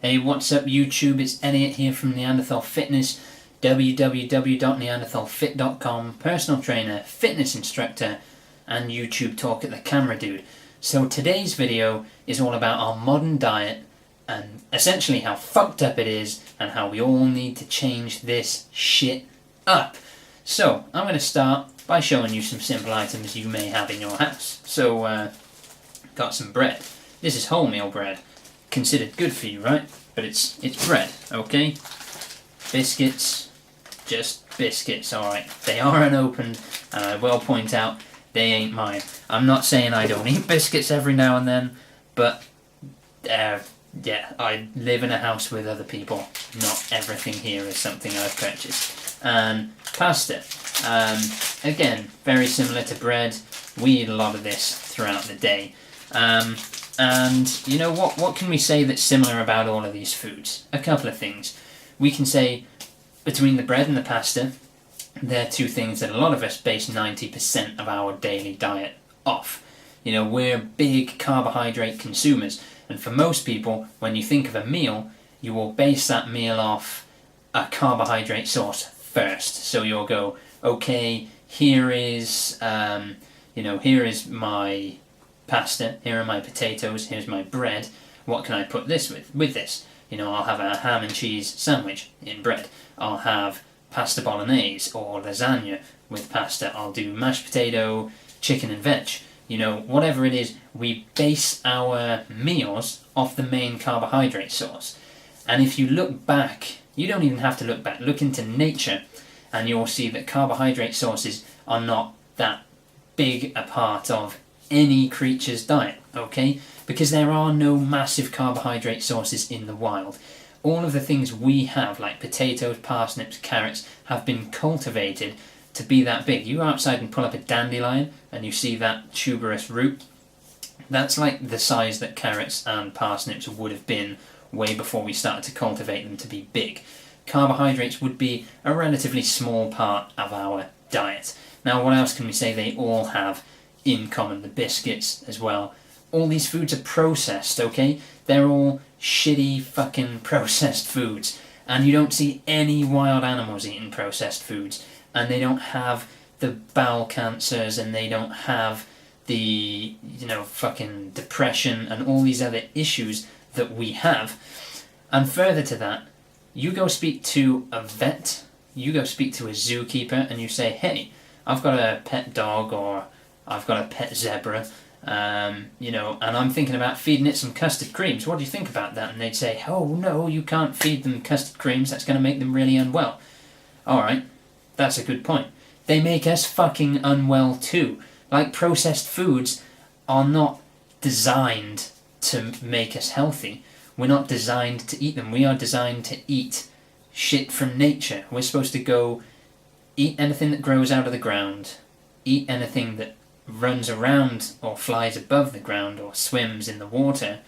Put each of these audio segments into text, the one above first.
Hey, what's up YouTube? It's Elliot here from Neanderthal Fitness, www.neanderthalfit.com, personal trainer, fitness instructor, and YouTube talk at the camera dude. So today's video is all about our modern diet and essentially how fucked up it is and how we all need to change this shit up. So I'm going to start by showing you some simple items you may have in your house. So got some bread. This is wholemeal bread. Considered good for you, right? But it's bread, okay? Biscuits, just biscuits, alright. They are unopened, and I will point out, they ain't mine. I'm not saying I don't eat biscuits every now and then, but yeah, I live in a house with other people. Not everything here is something I've purchased. And pasta. Again, very similar to bread. We eat a lot of this throughout the day. And you know what can we say that's similar about all of these foods? A couple of things. We can say between the bread and the pasta, they're two things that a lot of us base 90% of our daily diet off. You know, we're big carbohydrate consumers, and for most people, when you think of a meal, you will base that meal off a carbohydrate source first. So you'll go, okay, here is my pasta, here are my potatoes, here's my bread, what can I put this with this? You know, I'll have a ham and cheese sandwich in bread, I'll have pasta bolognese or lasagna with pasta, I'll do mashed potato, chicken and veg. You know, whatever it is, we base our meals off the main carbohydrate source. And if you look back, you don't even have to look back, look into nature, and you'll see that carbohydrate sources are not that big a part of any creature's diet, okay? Because there are no massive carbohydrate sources in the wild. All of the things we have, like potatoes, parsnips, carrots, have been cultivated to be that big. You go outside and pull up a dandelion and you see that tuberous root. That's like the size that carrots and parsnips would have been way before we started to cultivate them to be big. Carbohydrates would be a relatively small part of our diet. Now, what else can we say they all have in common? The biscuits as well. All these foods are processed, okay? They're all shitty fucking processed foods. And you don't see any wild animals eating processed foods. And they don't have the bowel cancers, and they don't have the, fucking depression and all these other issues that we have. And further to that, you go speak to a vet, you go speak to a zookeeper, and you say, hey, I've got a pet dog, or I've got a pet zebra, and I'm thinking about feeding it some custard creams. What do you think about that? And they'd say, oh no, you can't feed them custard creams, that's going to make them really unwell. Alright, that's a good point. They make us fucking unwell too. Like, processed foods are not designed to make us healthy. We're not designed to eat them. We are designed to eat shit from nature. We're supposed to go eat anything that grows out of the ground, eat anything that runs around or flies above the ground or swims in the water,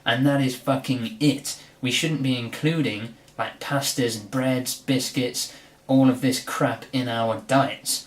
and that is fucking it. We shouldn't be including like pastas and breads, biscuits, all of this crap in our diets.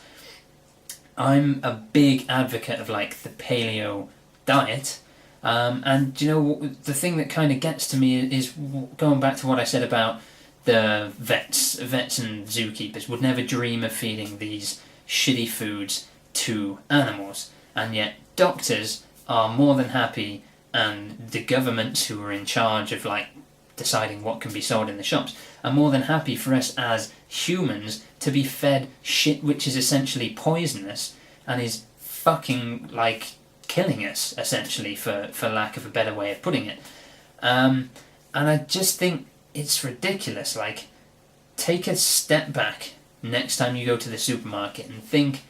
I'm a big advocate of like the paleo diet, and the thing that kind of gets to me is going back to what I said about the vets and zookeepers would never dream of feeding these shitty foods to animals, and yet doctors are more than happy, and the governments who are in charge of like deciding what can be sold in the shops are more than happy for us as humans to be fed shit which is essentially poisonous and is fucking like killing us, essentially, for lack of a better way of putting it. And I just think it's ridiculous. Like, take a step back next time you go to the supermarket and think,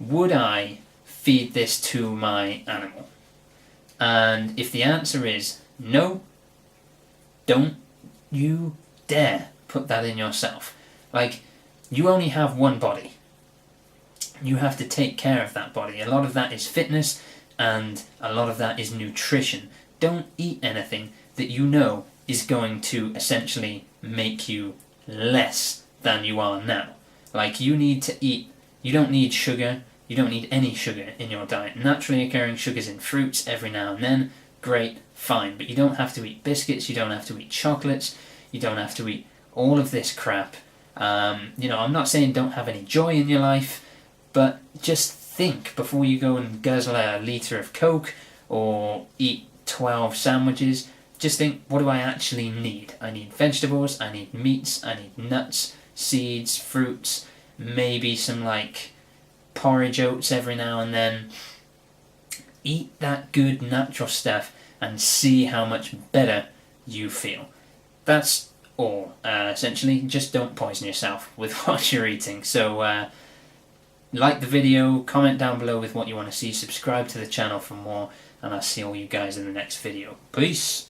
would I feed this to my animal? And if the answer is no, don't you dare put that in yourself. Like, you only have one body. You have to take care of that body. A lot of that is fitness, and a lot of that is nutrition. Don't eat anything that you know is going to essentially make you less than you are now. Like, you need to eat, you don't need sugar, you don't need any sugar in your diet. Naturally occurring sugars in fruits every now and then, great, fine. But you don't have to eat biscuits, you don't have to eat chocolates, you don't have to eat all of this crap. You know, I'm not saying don't have any joy in your life, but just think before you go and guzzle a litre of Coke or eat 12 sandwiches. Just think, what do I actually need? I need vegetables, I need meats, I need nuts, seeds, fruits, maybe some like porridge oats every now and then. Eat that good natural stuff and see how much better you feel. That's all, essentially. Just don't poison yourself with what you're eating. So like the video, comment down below with what you want to see, subscribe to the channel for more, and I'll see all you guys in the next video. Peace!